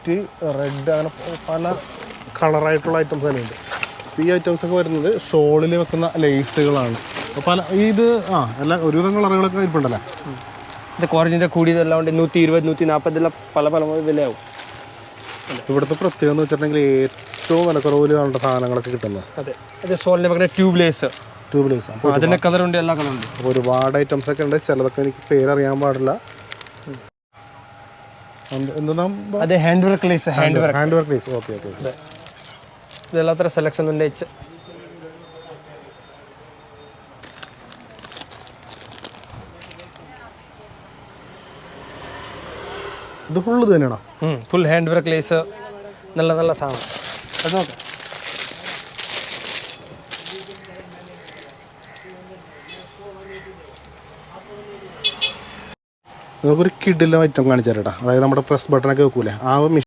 White, red, അങ്ങനെ പല കളറായിട്ടുള്ള items തന്നെ ഉണ്ട്. ഈ ഐറ്റംസ് ഒക്കെ വരുന്നത് ഷോളിൽ വെക്കുന്ന ലേസുകളാണ്. പല ഇത് ഒരുവിധം കളറുകളൊക്കെ ഇരിപ്പുണ്ടല്ലേ. ഇത് കോറേജിൻ്റെ കൂടിയതെല്ലാം ഉണ്ട് 120, 140 പല പല വിലയാവും. ഇവിടുത്തെ പ്രത്യേകത എന്ന് വെച്ചിട്ടുണ്ടെങ്കിൽ ഏറ്റവും വിലക്കുറവിൽ കാണേണ്ട സാധനങ്ങളൊക്കെ കിട്ടുന്നത്. അതെ, ഇത് ഷോളിന് വെക്കുന്ന ട്യൂബ്ലേസ്. അപ്പോൾ അതിൻ്റെ കളറുണ്ട്, എല്ലാ കളറുണ്ട്. അപ്പോൾ ഒരുപാട് ഐറ്റംസ് ഒക്കെ ഉണ്ട്. ചിലതൊക്കെ എനിക്ക് പേരറിയാൻ പാടില്ല. അത് hand work lace. Hand work lace. Okay. ഇതെല്ലാത്ര സെലക്ഷൻ ഉണ്ട്. ഇത് ഫുൾ ഇത് തന്നെയാണോ? ഫുൾ ഹാൻഡ് വർക്ക് ലേസ്, നല്ല നല്ല സാധനം. അത് നോക്കാം. നമുക്കൊരു കിഡിലെ ഐറ്റം കാണിച്ചു തരാം. അതായത് നമ്മുടെ പ്രസ് ബട്ടണൊക്കെ വെക്കൂലേ, ആ